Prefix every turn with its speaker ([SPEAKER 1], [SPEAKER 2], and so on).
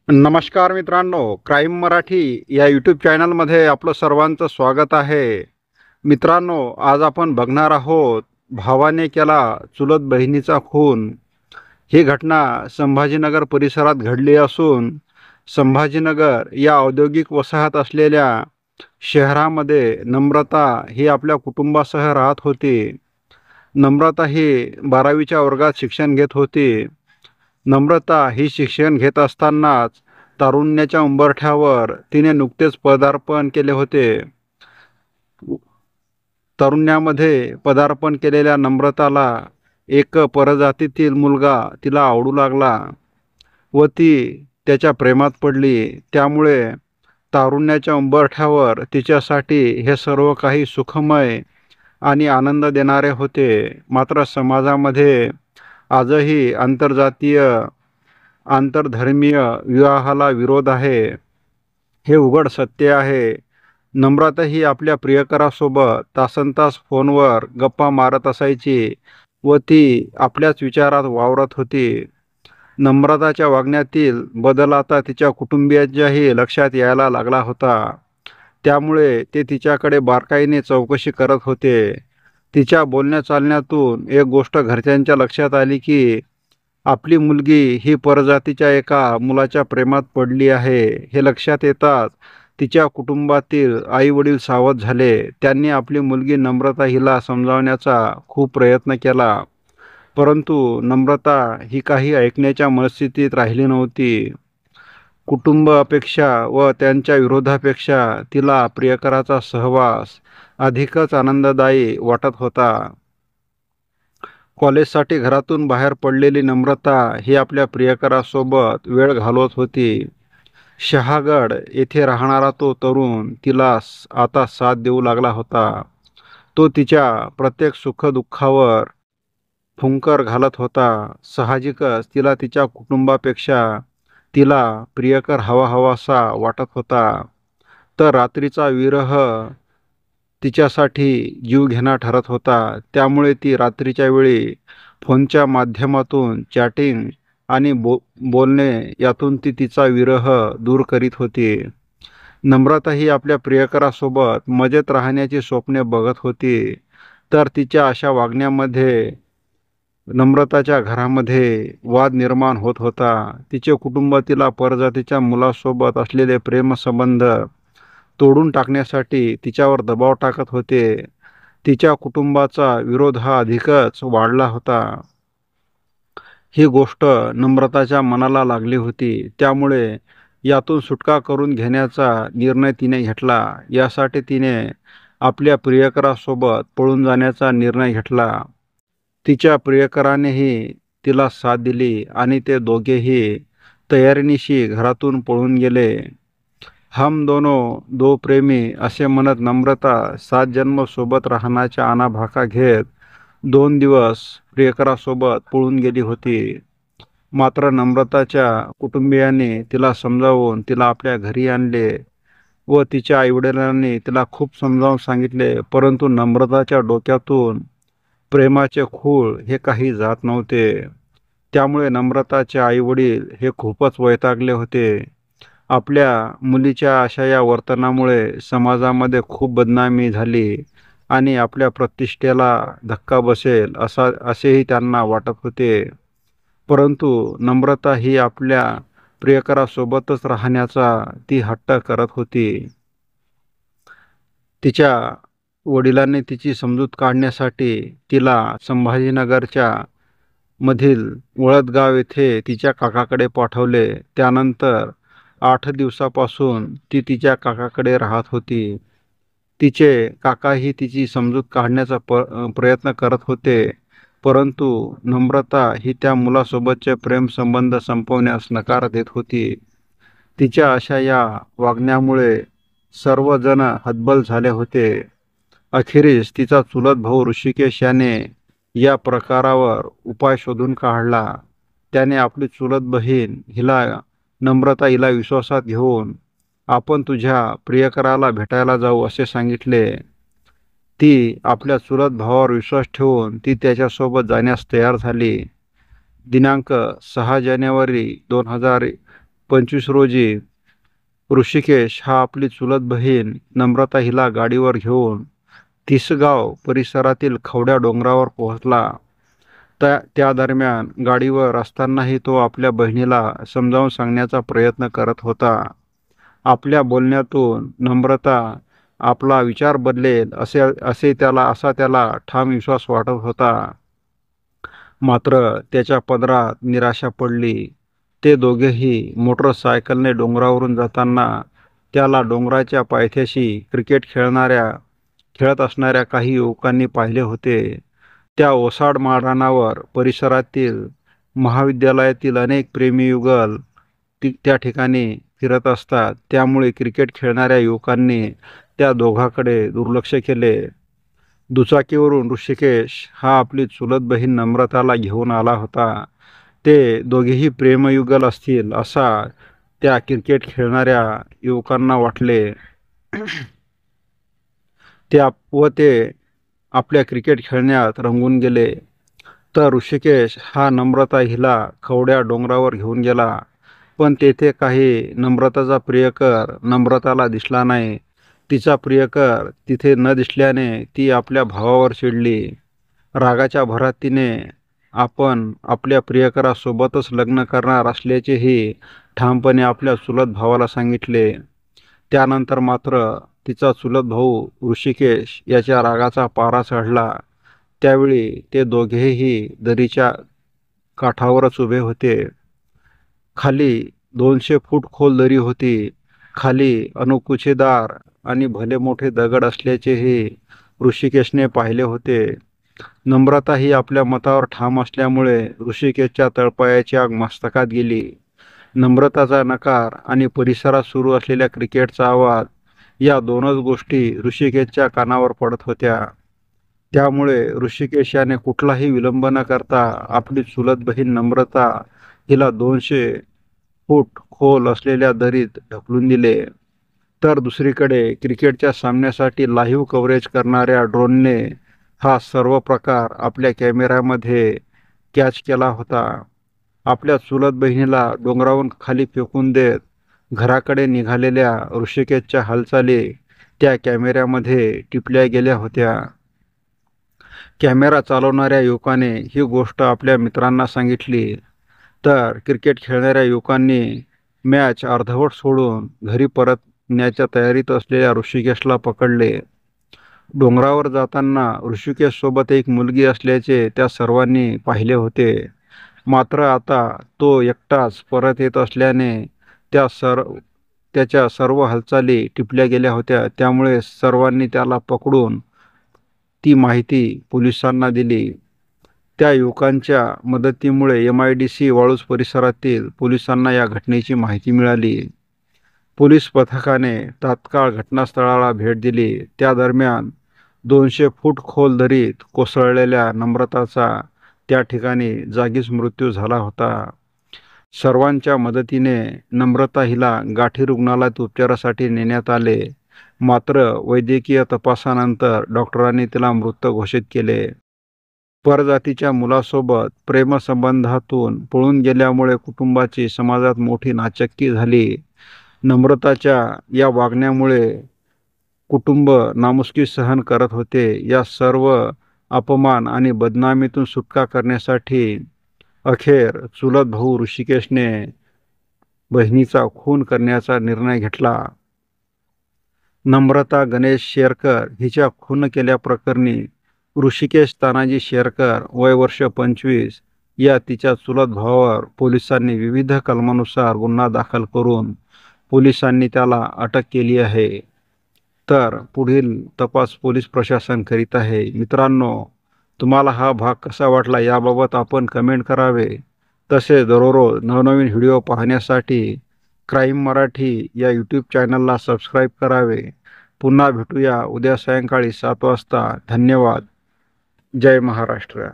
[SPEAKER 1] नमस्कार मित्रांनो, क्राईम मराठी या यूट्यूब चॅनलमध्ये आपलं सर्वांचं स्वागत आहे. मित्रांनो, आज आपण बघणार आहोत भावाने केला चुलत बहिणीचा खून. ही घटना संभाजीनगर परिसरात घडली असून संभाजीनगर या औद्योगिक वसाहत असलेल्या शहरामध्ये नम्रता ही आपल्या कुटुंबासह राहत होती. नम्रता ही 12वीच्या वर्गात शिक्षण घेत होती. नम्रता ही शिक्षण घेत असतानाच तारुण्याच्या उंबरठ्यावर तिने नुकतेच पदार्पण केले होते. तारुण्यामध्ये पदार्पण केलेल्या नम्रताला एक परजातीतील मुलगा तिला आवडू लागला व ती त्याच्या प्रेमात पडली. त्यामुळे तारुण्याच्या उंबरठ्यावर तिच्यासाठी हे सर्व काही सुखमय आणि आनंद देणारे होते. मात्र समाजामध्ये आजही आंतरजातीय आंतरधर्मीय विवाहाला विरोध आहे, हे उघड सत्य आहे. नम्रता ही आपल्या प्रियकरासोबत तासनतास फोनवर गप्पा मारत असायची व ती आपल्याच विचारात वावरत होती. नम्रताच्या वागण्यातील बदल आता तिच्या कुटुंबियांच्याही लक्षात यायला लागला होता. त्यामुळे ते तिच्याकडे बारकाईने चौकशी करत होते. तिच्या बोलण्या चालण्यातून एक गोष्ट घरच्यांच्या लक्षात आली की आपली मुलगी ही परजातीच्या एका मुलाच्या प्रेमात पडली आहे. हे लक्षात येताच तिच्या कुटुंबातील आई वडील सावध झाले. त्यांनी आपली मुलगी नम्रता हिला समजावण्याचा खूप प्रयत्न केला, परंतु नम्रता ही काही ऐकण्याच्या मनस्थितीत राहिली नव्हती. कुटुंब अपेक्षा व त्यांच्या विरोधापेक्षा तिला प्रियकराचा सहवास अधिकच आनंददायी वाटत होता. कॉलेजसाठी घरातून बाहेर पडलेली नम्रता ही आपल्या प्रियकरासोबत वेळ घालवत होती. शहागड येथे राहणारा तो तरुण तिला आता साथ देऊ लागला होता. तो तिच्या प्रत्येक सुखदुःखावर फुंकर घालत होता. साहजिकच तिला तिच्या कुटुंबापेक्षा तिला प्रियकर हवाहवासा वाटत होता. तर रात्रीचा विरह तिच्यासाठी जीवघेणा ठरत होता. त्यामुळे ती रात्रीच्या वेळी फोनच्या माध्यमातून चॅटिंग आणि बोलणे यातून ती तिचा विरह दूर करीत होती. नम्रता ही आपल्या प्रियकरासोबत मजेत राहण्याची स्वप्ने बघत होती. तर तिच्या अशा वागण्यामध्ये नम्रताच्या घरामध्ये वाद निर्माण होत होता. तिचे कुटुंब तिला परजातीच्या मुलासोबत असलेले प्रेमसंबंध तोडून टाकण्यासाठी तिच्यावर दबाव टाकत होते. तिच्या कुटुंबाचा विरोध हा अधिकच वाढला होता. ही गोष्ट नम्रताच्या मनाला लागली होती. त्यामुळे यातून सुटका करून घेण्याचा निर्णय तिने घेतला. यासाठी तिने आपल्या प्रियकरासोबत पळून जाण्याचा निर्णय घेतला. तिच्या प्रियकरानेही तिला साथ दिली आणि ते दोघेही तयारीनिशी घरातून पळून गेले. हम दोनों दो प्रेमी असे म्हणत नम्रता 7 जन्म सोबत राहण्याच्या आणाभाका घेत 2 दिवस प्रियकरासोबत पळून गेली होती. मात्र नम्रताच्या कुटुंबियांनी तिला समजावून तिला आपल्या घरी आणले व तिच्या आईवडिलांनी तिला खूप समजावून सांगितले, परंतु नम्रताच्या डोक्यातून प्रेमाचे खूळ हे काही जात नव्हते. त्यामुळे नम्रताचे आईवडील हे खूपच वैतागले होते. आपल्या मुलीच्या अशा या वर्तनामुळे समाजामध्ये खूप बदनामी झाली आणि आपल्या प्रतिष्ठेला धक्का बसेल असेही त्यांना वाटत होते. परंतु नम्रता ही आपल्या प्रियकरासोबतच राहण्याचा ती हट्ट करत होती. तिच्या वडिलांनी तिची समजूत काढण्यासाठी तिला संभाजीनगरच्या मधील वळदगाव येथे तिच्या काकाकडे पाठवले. त्यानंतर 8 दिवसापासून ती तिच्या काकाकडे राहत होती. तिचे काकाही तिची समजूत काढण्याचा प्रयत्न करत होते, परंतु नम्रता ही त्या मुलासोबतचे प्रेमसंबंध संपवण्यास नकार देत होती. तिच्या अशा या वागण्यामुळे सर्वजण हतबल झाले होते. अखेरीस तिचा चुलत भाऊ ऋषिकेश याने या प्रकारावर उपाय शोधून काढला. त्याने आपली चुलत बहीण नम्रता हिला विश्वासात घेऊन आपण तुझ्या प्रियकराला भेटायला जाऊ असे सांगितले. ती आपल्या चुलत भावावर विश्वास ठेवून ती त्याच्यासोबत जाण्यास तयार झाली. दिनांक 6 जानेवारी 25 रोजी ऋषिकेश हा आपली चुलत बहीण नम्रता हिला गाडीवर घेऊन तिसगाव परिसरातील खवड्या डोंगरावर पोहोचला. त्या दरम्यान गाडीवर असतानाही तो आपल्या बहिणीला समजावून सांगण्याचा प्रयत्न करत होता. आपल्या बोलण्यातून नम्रता आपला विचार बदलेल असा त्याला ठाम विश्वास वाटत होता. मात्र त्याच्या पदरात निराशा पडली. ते दोघेही मोटरसायकलने डोंगरावरून जाताना त्याला डोंगराच्या पायथ्याशी क्रिकेट खेळत असणाऱ्या काही युवकांनी पाहिले होते. त्या ओसाड माळरानावर परिसरातील महाविद्यालयातील अनेक प्रेमीयुगल त्या ठिकाणी फिरत असतात. त्यामुळे क्रिकेट खेळणाऱ्या युवकांनी त्या दोघांकडे दुर्लक्ष केले. दुचाकीवरून ऋषिकेश हा आपली चुलत बहीण नम्रताला घेऊन आला होता. ते दोघेही प्रेमयुगल असतील असा त्या क्रिकेट खेळणाऱ्या युवकांना वाटले. ते आपल्या क्रिकेट खेळण्यात रंगून गेले. तर ऋषिकेश हा नम्रता हिला खवड्या डोंगरावर घेऊन गेला. पण तेथे काही नम्रताचा प्रियकर नम्रताला दिसला नाही. तिचा प्रियकर तिथे न दिसल्याने ती आपल्या भावावर चिडली. रागाच्या भरात तिने आपण आपल्या प्रियकरासोबतच लग्न करणार असल्याचेही ठामपणे आपल्या चुलत भावाला सांगितले. त्यानंतर मात्र तिचा चुलत भाऊ ऋषिकेश याच्या रागाचा पारा चढला. त्यावेळी ते दोघेही दरीच्या काठावरच उभे होते. खाली 200 फूट खोल दरी होती. खाली अणकुचीदार आणि भले मोठे दगड असल्याचेही ऋषिकेशने पाहिले होते. नम्रता ही आपल्या मतावर ठाम असल्यामुळे ऋषिकेशच्या तळपायाची आग मस्तकात गेली. नम्रताचा नकार आणि परिसरात सुरू असलेल्या क्रिकेटचा आवाज या दोनच गोष्टी ऋषिकेशच्या कानावर पडत होत्या. त्यामुळे ऋषिकेश याने कुठलाही विलंब न करता आपली चुलत बहीण नम्रता हिला 200 फूट खोल असलेल्या दरीत ढकलून दिले. तर दुसरीकडे क्रिकेटच्या सामन्यासाठी लाईव्ह कव्हरेज करणाऱ्या ड्रोनने हा सर्व प्रकार आपल्या कॅमेऱ्यामध्ये कॅच केला होता. आपल्या चुलत बहिणीला डोंगरावरून खाली फेकून देत घराकडे निघालेल्या ऋषिकेशच्या हालचाली त्या कॅमेऱ्यामध्ये टिपल्या गेल्या होत्या. कॅमेरा चालवणाऱ्या युवकाने ही गोष्ट आपल्या मित्रांना सांगितली. तर क्रिकेट खेळणाऱ्या युवकांनी मॅच अर्धवट सोडून घरी परतण्याच्या तयारीत असलेल्या ऋषिकेशला पकडले. डोंगरावर जाताना ऋषिकेशसोबत एक मुलगी असल्याचे त्या सर्वांनी पाहिले होते. मात्र आता तो एकटाच परत येत असल्याने त्याच्या सर्व हालचाली टिपल्या गेल्या होत्या. त्यामुळे सर्वांनी त्याला पकडून ती माहिती पोलिसांना दिली. त्या युवकांच्या मदतीमुळे MIDC वाळूज परिसरातील पोलिसांना या घटनेची माहिती मिळाली. पोलीस पथकाने तात्काळ घटनास्थळाला भेट दिली. त्या दरम्यान 200 फूट खोल दरीत कोसळलेल्या नम्रताचा त्या ठिकाणी जागीच मृत्यू झाला होता. सर्वांच्या मदतीने नम्रता हिला गाठी रुग्णालयात उपचारासाठी नेण्यात आले. मात्र वैद्यकीय तपासानंतर डॉक्टरांनी तिला मृत घोषित केले. परजातीच्या मुलासोबत प्रेमसंबंधातून पळून गेल्यामुळे कुटुंबाची समाजात मोठी नाचक्की झाली. नम्रताच्या या वागण्यामुळे कुटुंब नामुष्की सहन करत होते. या सर्व अपमान आणि बदनामीतून सुटका करण्यासाठी अखेर चुलत भाऊ ऋषिकेशने बहिणीचा खून करण्याचा निर्णय घेतला. नम्रता गणेश शेरकर हिच्या खून केल्याप्रकरणी ऋषिकेश तानाजी शेरकर वय वर्ष 25 या तिच्या चुलत भावावर पोलिसांनी विविध कलमानुसार गुन्हा दाखल करून पोलिसांनी त्याला अटक केली आहे. तर पुढील तपास पोलीस प्रशासन करीत आहे. मित्रांनो, तुम्हाला हा भाग कसा वाटला याबाबत आपण कमेंट करावे. तसे दररोज नवनवीन व्हिडिओ पाहण्यासाठी क्राईम मराठी या यूट्यूब चॅनलला सबस्क्राईब करावे. पुन्हा भेटूया उद्या सायंकाळी 7 वाजता. धन्यवाद. जय महाराष्ट्र.